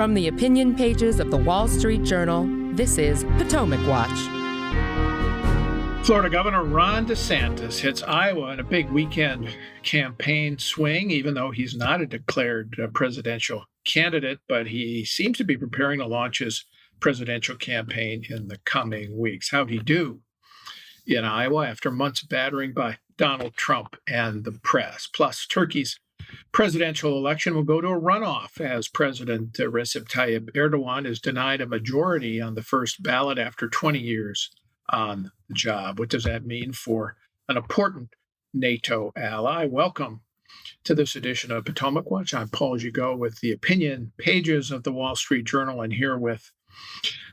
From the opinion pages of the Wall Street Journal, this is Potomac Watch. Florida Governor Ron DeSantis hits Iowa in a big weekend campaign swing, even though he's not a declared presidential candidate, but he seems to be preparing to launch his presidential campaign in the coming weeks. How'd he do in Iowa after months of battering by Donald Trump and the press? Plus, Turkey's presidential election will go to a runoff as President Recep Tayyip Erdogan is denied a majority on the first ballot after 20 years on the job. What does that mean for an important NATO ally? Welcome to this edition of Potomac Watch. I'm Paul Gigot with the opinion pages of the Wall Street Journal, and here with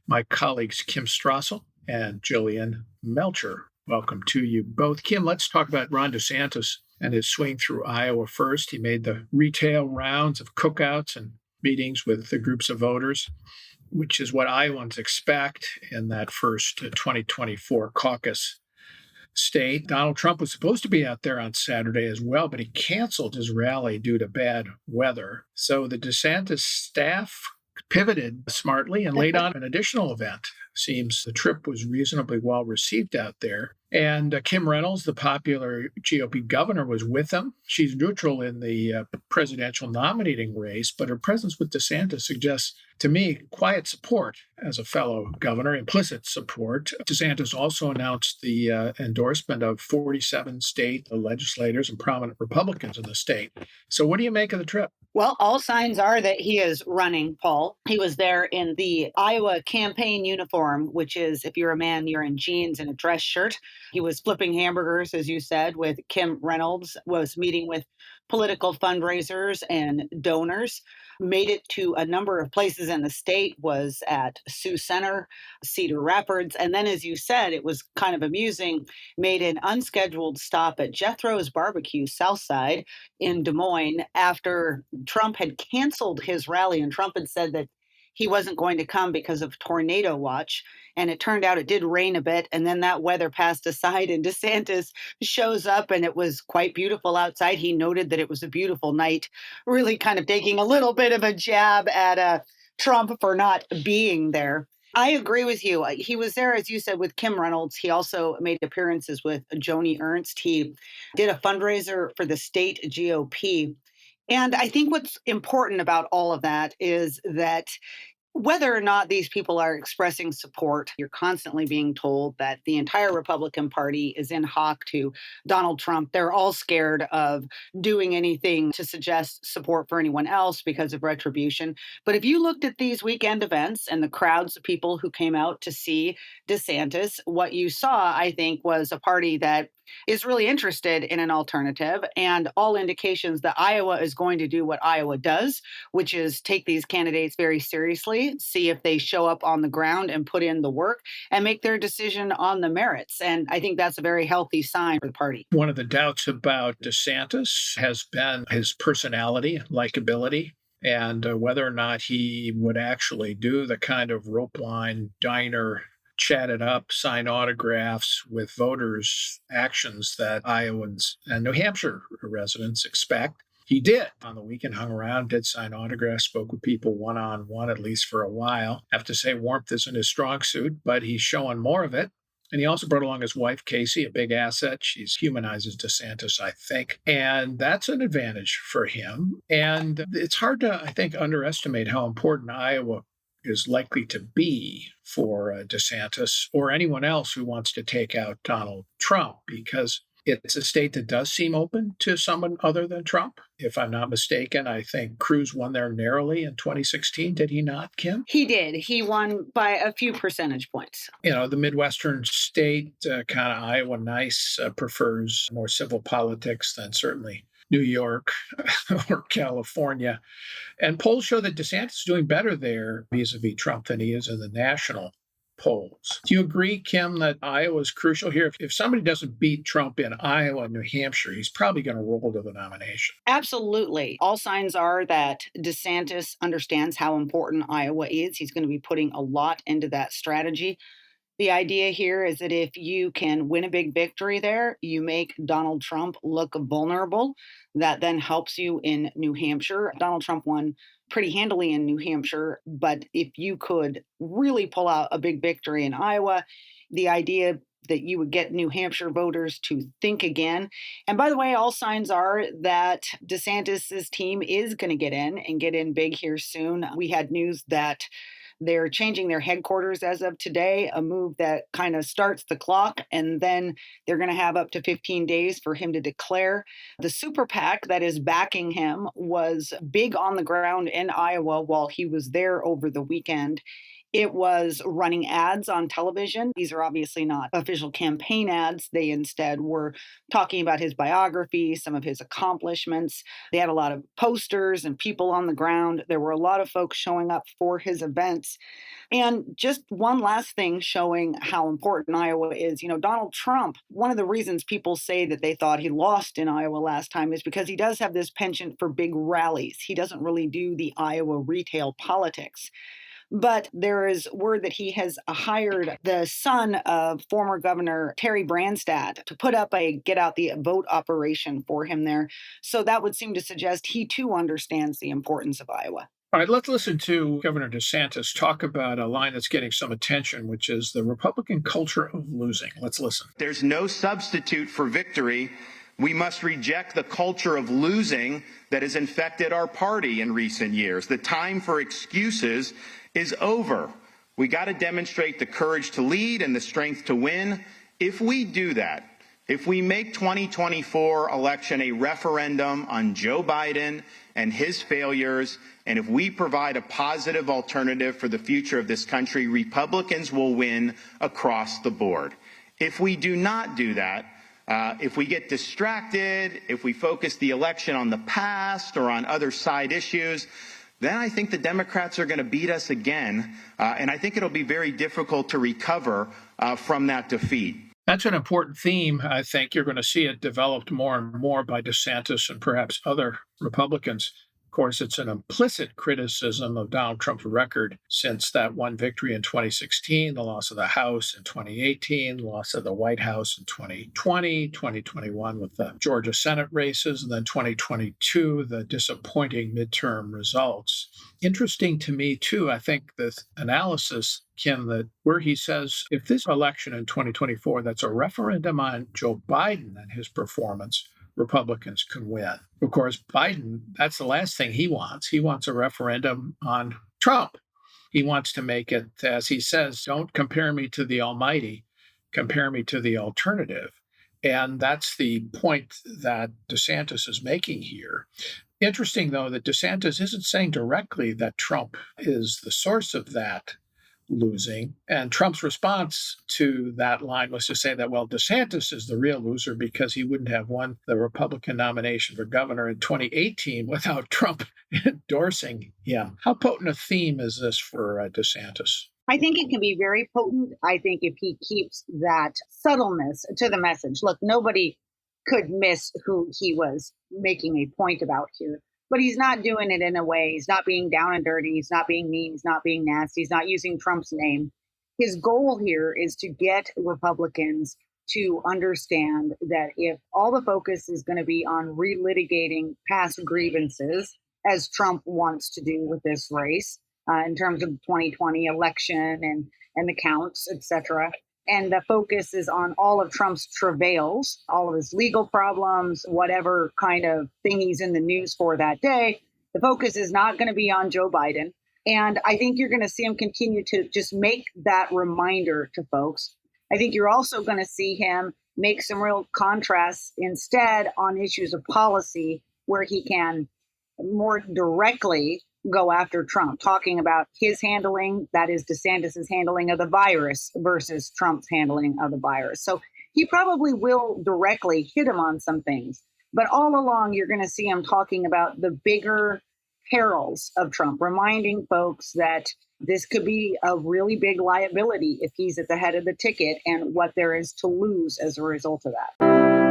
my colleagues Kim Strassel and Jillian Melcher. Welcome to you both. Kim, let's talk about Ron DeSantis and his swing through Iowa first. He made the retail rounds of cookouts and meetings with the groups of voters, which is what Iowans expect in that first 2024 caucus state. Donald Trump was supposed to be out there on Saturday as well, but he canceled his rally due to bad weather. So the DeSantis staff pivoted smartly and laid on an additional event. Seems the trip was reasonably well received out there. And Kim Reynolds, the popular GOP governor, was with them. She's neutral in the presidential nominating race, but her presence with DeSantis suggests, to me, quiet support as a fellow governor, implicit support. DeSantis also announced the endorsement of 47 state legislators and prominent Republicans in the state. So what do you make of the trip? Well, all signs are that he is running, Paul. He was there in the Iowa campaign uniform, which is, if you're a man, you're in jeans and a dress shirt. He was flipping hamburgers, as you said, with Kim Reynolds, was meeting with political fundraisers and donors, made it to a number of places in the state, was at Sioux Center, Cedar Rapids. And then, as you said, it was kind of amusing, made an unscheduled stop at Jethro's Barbecue Southside in Des Moines after Trump had canceled his rally. And Trump had said that he wasn't going to come because of tornado watch. And it turned out it did rain a bit. And then that weather passed aside and DeSantis shows up and it was quite beautiful outside. He noted that it was a beautiful night, really kind of taking a little bit of a jab at Trump for not being there. I agree with you. He was there, as you said, with Kim Reynolds. He also made appearances with Joni Ernst. He did a fundraiser for the state GOP. And I think what's important about all of that is that whether or not these people are expressing support, you're constantly being told that the entire Republican Party is in hock to Donald Trump. They're all scared of doing anything to suggest support for anyone else because of retribution. But if you looked at these weekend events and the crowds of people who came out to see DeSantis, what you saw, I think, was a party that is really interested in an alternative, and all indications that Iowa is going to do what Iowa does, which is take these candidates very seriously, see if they show up on the ground and put in the work and make their decision on the merits. And I think that's a very healthy sign for the party. One of the doubts about DeSantis has been his personality, likability, and whether or not he would actually do the kind of rope line diner chat it up, sign autographs with voters, actions that Iowans and New Hampshire residents expect. He did on the weekend, hung around, did sign autographs, spoke with people one-on-one, at least for a while. I have to say, warmth isn't his strong suit, but he's showing more of it. And he also brought along his wife, Casey, a big asset. She humanizes DeSantis, I think. And that's an advantage for him. And it's hard to, I think, underestimate how important Iowa is likely to be for DeSantis or anyone else who wants to take out Donald Trump, because it's a state that does seem open to someone other than Trump. If I'm not mistaken, I think Cruz won there narrowly in 2016. Did he not, Kim? He did. He won by a few percentage points. You know, the Midwestern state, kind of Iowa nice, prefers more civil politics than certainly New York or California. And polls show that DeSantis is doing better there vis-a-vis Trump than he is in the national polls. Do you agree, Kim, that Iowa is crucial here? If somebody doesn't beat Trump in Iowa and New Hampshire, he's probably going to roll to the nomination. Absolutely. All signs are that DeSantis understands how important Iowa is. He's going to be putting a lot into that strategy. The idea here is that if you can win a big victory there, you make Donald Trump look vulnerable. That then helps you in New Hampshire. Donald Trump won pretty handily in New Hampshire, but if you could really pull out a big victory in Iowa, the idea that you would get New Hampshire voters to think again. And by the way, all signs are that DeSantis's team is going to get in and get in big here soon. We had news that they're changing their headquarters as of today, a move that kind of starts the clock, and then they're going to have up to 15 days for him to declare. The super PAC that is backing him was big on the ground in Iowa while he was there over the weekend. It was running ads on television. These are obviously not official campaign ads. They instead were talking about his biography, some of his accomplishments. They had a lot of posters and people on the ground. There were a lot of folks showing up for his events. And just one last thing showing how important Iowa is. Donald Trump, one of the reasons people say that they thought he lost in Iowa last time is because he does have this penchant for big rallies. He doesn't really do the Iowa retail politics. But there is word that he has hired the son of former Governor Terry Branstad to put up a get out the vote operation for him there. So that would seem to suggest he too understands the importance of Iowa. All right, let's listen to Governor DeSantis talk about a line that's getting some attention, which is the Republican culture of losing. Let's listen. There's no substitute for victory. We must reject the culture of losing that has infected our party in recent years. The time for excuses is over. We got to demonstrate the courage to lead and the strength to win. If we do that, if we make 2024 election a referendum on Joe Biden and his failures, and if we provide a positive alternative for the future of this country, Republicans will win across the board. If we do not do that, if we get distracted, if we focus the election on the past or on other side issues, then I think the Democrats are going to beat us again, and I think it'll be very difficult to recover from that defeat. That's an important theme. I think you're going to see it developed more and more by DeSantis and perhaps other Republicans. Of course, it's an implicit criticism of Donald Trump's record since that one victory in 2016, the loss of the House in 2018, loss of the White House in 2020, 2021 with the Georgia Senate races, and then 2022, the disappointing midterm results. Interesting to me, too, I think this analysis, Kim, that where he says if this election in 2024, that's a referendum on Joe Biden and his performance, Republicans can win. Of course, Biden, that's the last thing he wants. He wants a referendum on Trump. He wants to make it, as he says, don't compare me to the almighty, compare me to the alternative. And that's the point that DeSantis is making here. Interesting, though, that DeSantis isn't saying directly that Trump is the source of that losing. And Trump's response to that line was to say that, well, DeSantis is the real loser because he wouldn't have won the Republican nomination for governor in 2018 without Trump endorsing him. How potent a theme is this for DeSantis? I think it can be very potent. I think if he keeps that subtleness to the message, look, nobody could miss who he was making a point about here. But he's not doing it in a way, he's not being down and dirty, he's not being mean, he's not being nasty, he's not using Trump's name. His goal here is to get Republicans to understand that if all the focus is going to be on relitigating past grievances, as Trump wants to do with this race, in terms of the 2020 election and the counts, et cetera, and the focus is on all of Trump's travails, all of his legal problems, whatever kind of thing he's in the news for that day. The focus is not going to be on Joe Biden. And I think you're going to see him continue to just make that reminder to folks. I think you're also going to see him make some real contrasts instead on issues of policy where he can more directly go after Trump, talking about his handling, that is DeSantis's handling of the virus versus Trump's handling of the virus. So he probably will directly hit him on some things. But all along, you're going to see him talking about the bigger perils of Trump, reminding folks that this could be a really big liability if he's at the head of the ticket and what there is to lose as a result of that.